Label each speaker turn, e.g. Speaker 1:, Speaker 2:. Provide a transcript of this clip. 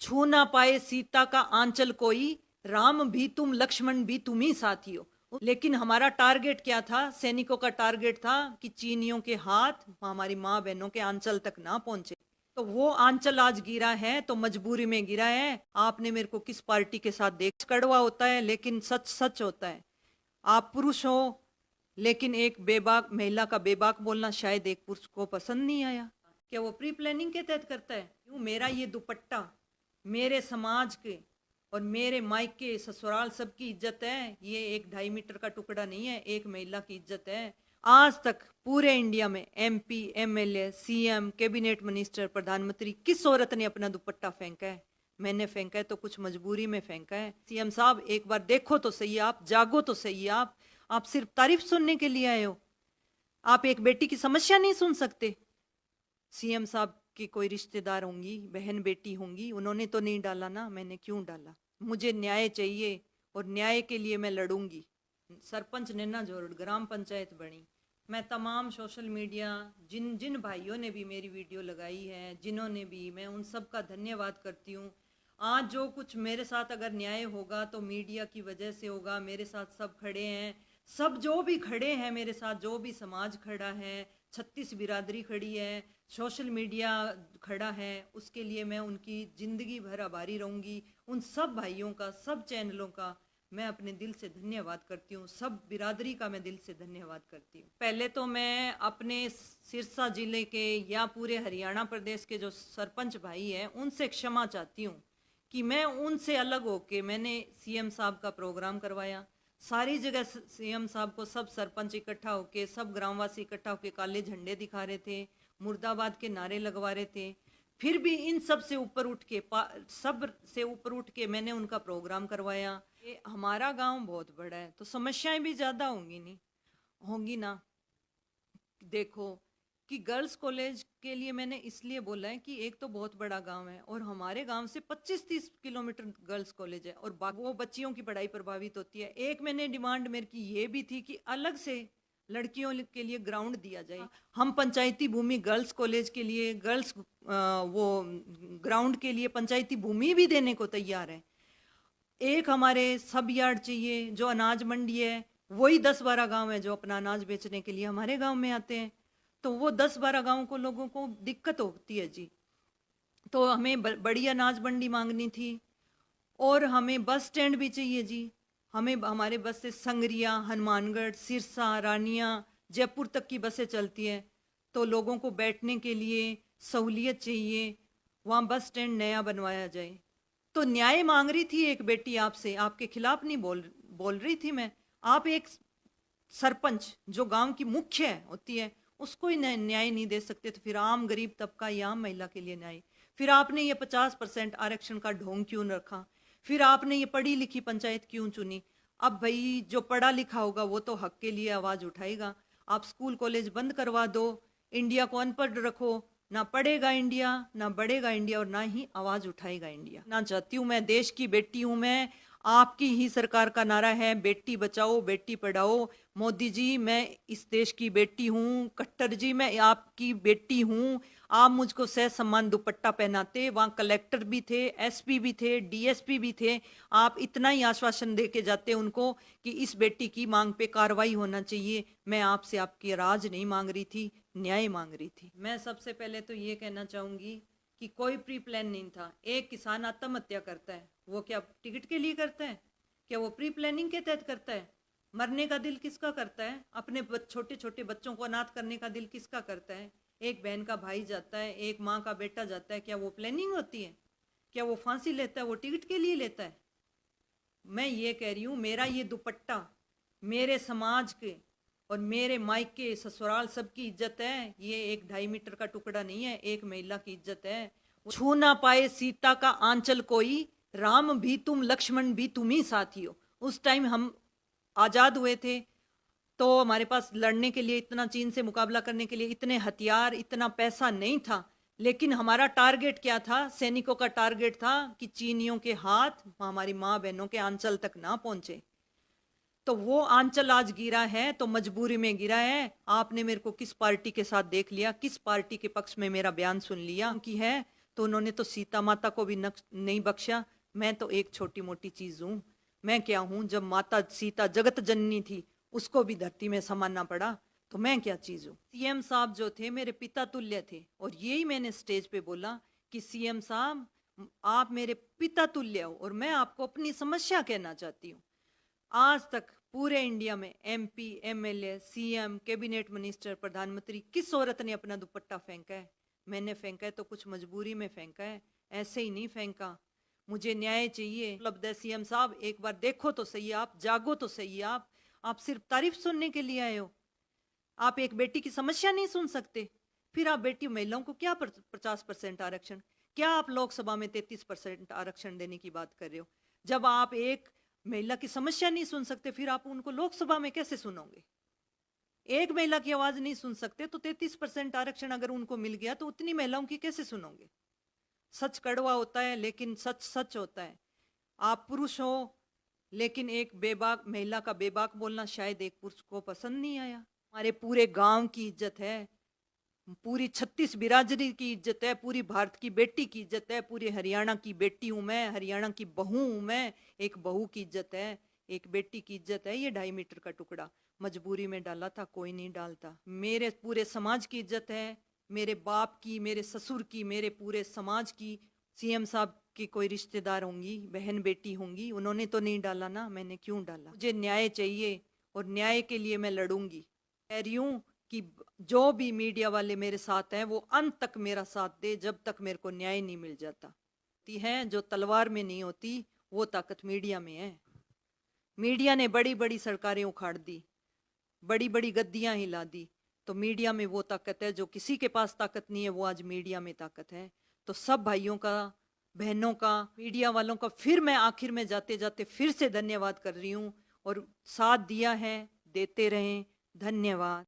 Speaker 1: छू ना पाए सीता का आंचल कोई, राम भी तुम लक्ष्मण भी तुम ही साथी हो। लेकिन हमारा टारगेट क्या था? सैनिकों का टारगेट था कि चीनियों के हाथ हमारी माँ बहनों के आंचल तक ना पहुंचे। तो वो आंचल आज गिरा है तो मजबूरी में गिरा है। आपने मेरे को किस पार्टी के साथ देख, कड़वा होता है लेकिन सच सच होता है। आप पुरुष हो लेकिन एक बेबाक महिला का बेबाक बोलना शायद एक पुरुष को पसंद नहीं आया। क्या वो प्री प्लानिंग के तहत करता है? क्यों मेरा ये दुपट्टा मेरे समाज के और मेरे मायके ससुराल सबकी इज्जत है। ये एक 2.5 मीटर का टुकड़ा नहीं है, एक महिला की इज्जत है। आज तक पूरे इंडिया में MP, MLA, CM, cabinet minister, प्रधानमंत्री, किस औरत ने अपना दुपट्टा फेंका है? मैंने फेंका है तो कुछ मजबूरी में फेंका है। CM साहब एक बार देखो तो सही, आप जागो तो सही। आप सिर्फ तारीफ सुनने के लिए आए हो। आप एक बेटी की समस्या नहीं सुन सकते? CM साहब की कोई रिश्तेदार होंगी, बहन बेटी होंगी, उन्होंने तो नहीं डाला ना, मैंने क्यों डाला? मुझे न्याय चाहिए और न्याय के लिए मैं लड़ूंगी। सरपंच नैना जोरड़ ग्राम पंचायत बनी। मैं तमाम सोशल मीडिया जिन जिन भाइयों ने भी मेरी वीडियो लगाई है, जिन्होंने भी, मैं उन सब का धन्यवाद करती हूँ। आज जो कुछ मेरे साथ अगर न्याय होगा तो मीडिया की वजह से होगा। मेरे साथ सब खड़े हैं, सब जो भी खड़े हैं मेरे साथ, जो भी समाज खड़ा है, 36 बिरादरी खड़ी है, सोशल मीडिया खड़ा है, उसके लिए मैं उनकी ज़िंदगी भर आभारी रहूँगी। उन सब भाइयों का, सब चैनलों का मैं अपने दिल से धन्यवाद करती हूँ। सब बिरादरी का मैं दिल से धन्यवाद करती हूँ। पहले तो मैं अपने सिरसा जिले के या पूरे हरियाणा प्रदेश के जो सरपंच भाई हैं उनसे क्षमा चाहती हूँ कि मैं उनसे अलग होके मैंने CM साहब का प्रोग्राम करवाया। सारी जगह CM साहब को सब सरपंच इकट्ठा होके, सब ग्रामवासी इकट्ठा होके काले झंडे दिखा रहे थे, मुर्दाबाद के नारे लगवा रहे थे। फिर भी इन सब से ऊपर उठ के, सब से ऊपर उठ के मैंने उनका प्रोग्राम करवाया। ये हमारा गांव बहुत बड़ा है तो समस्याएं भी ज्यादा होंगी, नहीं होंगी ना? देखो कि गर्ल्स कॉलेज के लिए मैंने इसलिए बोला है कि एक तो बहुत बड़ा गांव है और हमारे गांव से 25-30 किलोमीटर गर्ल्स कॉलेज है और वो बच्चियों की पढ़ाई प्रभावित होती है। एक मैंने डिमांड मेरी की ये भी थी कि अलग से लड़कियों के लिए ग्राउंड दिया जाए। हम पंचायती भूमि गर्ल्स कॉलेज के लिए, गर्ल्स वो ग्राउंड के लिए पंचायती भूमि भी देने को तैयार है। एक हमारे सब यार्ड चाहिए, जो अनाज मंडी है वही 10-12 गांव है जो अपना अनाज बेचने के लिए हमारे गांव में आते हैं। तो वो 10-12 गांव को लोगों को दिक्कत होती है जी। तो हमें बड़ी अनाज मंडी मांगनी थी और हमें बस स्टैंड भी चाहिए जी। हमें हमारे बस से संगरिया, हनुमानगढ़, सिरसा, रानिया, जयपुर तक की बसें चलती है। तो लोगों को बैठने के लिए सहूलियत चाहिए, वहाँ बस स्टैंड नया बनवाया जाए। तो न्याय मांग रही थी एक बेटी आपसे, आपके खिलाफ नहीं बोल रही थी मैं। आप एक सरपंच जो गांव की मुख्य होती है उसको ही न्याय नहीं दे सकते तो फिर आम गरीब तबका या आम महिला के लिए न्याय? फिर आपने ये 50% आरक्षण का ढोंग क्यों रखा? फिर आपने ये पढ़ी लिखी पंचायत क्यों चुनी? अब भाई जो पढ़ा लिखा होगा वो तो हक के लिए आवाज उठाएगा। आप स्कूल कॉलेज बंद करवा दो, इंडिया को अनपढ़ रखो, ना पढ़ेगा इंडिया, ना बढ़ेगा इंडिया और ना ही आवाज उठाएगा इंडिया। ना चाहती हूँ, मैं देश की बेटी हूँ। मैं आपकी ही सरकार का नारा है बेटी बचाओ बेटी पढ़ाओ। मोदी जी मैं इस देश की बेटी हूँ, खट्टर जी मैं आपकी बेटी हूँ। आप मुझको सह सम्मान दुपट्टा पहनाते, वहाँ कलेक्टर भी थे, SP भी थे, DSP भी थे। आप इतना ही आश्वासन दे के जाते उनको कि इस बेटी की मांग पे कार्रवाई होना चाहिए। मैं आपसे आपकी राज नहीं मांग रही थी, न्याय मांग रही थी। मैं सबसे पहले तो ये कहना चाहूंगी कि कोई प्री प्लान नहीं था। एक किसान आत्महत्या करता है, वो क्या टिकट के लिए करता है? क्या वो प्री प्लानिंग के तहत करता है? मरने का दिल किसका करता है? अपने छोटे छोटे बच्चों को अनाथ करने का दिल किसका करता है? एक बहन का भाई जाता है, एक माँ का बेटा जाता है, क्या वो प्लानिंग होती है? क्या वो फांसी लेता है, वो टिकट के लिए लेता है? मैं ये कह रही हूँ मेरा ये दुपट्टा मेरे समाज के और मेरे मायके ससुराल सबकी इज्जत है। ये एक 2.5 मीटर का टुकड़ा नहीं है, एक महिला की इज्जत है। छू ना पाए सीता का आंचल कोई, राम भी तुम लक्ष्मण भी तुम ही साथी हो। उस टाइम हम आजाद हुए थे तो हमारे पास लड़ने के लिए इतना, चीन से मुकाबला करने के लिए इतने हथियार, इतना पैसा नहीं था। लेकिन हमारा टारगेट क्या था? सैनिकों का टारगेट था कि चीनियों के हाथ हमारी माँ बहनों के आंचल तक ना पहुंचे। तो वो आंचल आज गिरा है तो मजबूरी में गिरा है। आपने मेरे को किस पार्टी के साथ देख लिया, किस पार्टी के पक्ष में मेरा बयान सुन लिया कि है तो उन्होंने तो सीता माता को भी नहीं बख्शा। मैं तो एक छोटी मोटी चीज हूँ, मैं क्या हूँ? जब माता सीता जगत जननी थी, उसको भी धरती में समाना पड़ा, तो मैं क्या चीज हूँ? सीएम साहब जो थे मेरे पिता तुल्य थे, और यही मैंने स्टेज पे बोला कि सीएम साहब आप मेरे पिता तुल्य हो, और मैं आपको अपनी समस्या कहना चाहती हूँ। आज तक पूरे इंडिया में MP, MLA, CM, cabinet minister, प्रधानमंत्री, किस औरत ने अपना दुपट्टा फेंका है? मैंने फेंका है तो कुछ मजबूरी में फेंका है, ऐसे ही नहीं फेंका। मुझे न्याय चाहिए। उपलब्ध है सीएम साहब, एक बार देखो तो सही, आप जागो तो सही। आप सिर्फ तारीफ सुनने के लिए आए हो। आप एक बेटी की समस्या नहीं सुन सकते? फिर आप बेटी महिलाओं को क्या 50% आरक्षण, क्या आप लोकसभा में 33% आरक्षण देने की बात कर रहे हो? जब आप एक महिला की समस्या नहीं सुन सकते, फिर आप उनको लोकसभा में कैसे सुनोगे? एक महिला की आवाज नहीं सुन सकते तो 33% आरक्षण अगर उनको मिल गया तो उतनी महिलाओं की कैसे सुनोगे? सच कड़वा होता है, लेकिन सच सच होता है। आप पुरुष हो, लेकिन एक बेबाक महिला का बेबाक बोलना शायद एक पुरुष को पसंद नहीं आया। हमारे पूरे गांव की इज्जत है, पूरी 36 बिरादरी की इज्जत है, पूरी भारत की बेटी की इज्जत है, पूरी हरियाणा की बेटी हूं मैं, हरियाणा की बहू हूं मैं। एक बहू की इज्जत है, एक बेटी की इज्जत है। ये 2.5 मीटर का टुकड़ा मजबूरी में डाला था, कोई नहीं डालता। मेरे पूरे समाज की इज्जत है, मेरे बाप की, मेरे ससुर की, मेरे पूरे समाज की। सीएम साहब की कोई रिश्तेदार होंगी, बहन बेटी होंगी, उन्होंने तो नहीं डाला ना, मैंने क्यों डाला? मुझे न्याय चाहिए, और न्याय के लिए मैं लड़ूंगी। कह रही हूँ कि जो भी मीडिया वाले मेरे साथ हैं वो अंत तक मेरा साथ दे, जब तक मेरे को न्याय नहीं मिल जाता। ती है जो तलवार में नहीं होती, वो ताकत मीडिया में है। मीडिया ने बड़ी बड़ी सरकारें उखाड़ दी, बड़ी बड़ी गद्दियां हिला दी, तो मीडिया में वो ताकत है। जो किसी के पास ताकत नहीं है, वो आज मीडिया में ताकत है। तो सब भाइयों का, बहनों का, मीडिया वालों का फिर मैं आखिर में जाते जाते फिर से धन्यवाद कर रही हूँ। और साथ दिया है, देते रहें। धन्यवाद।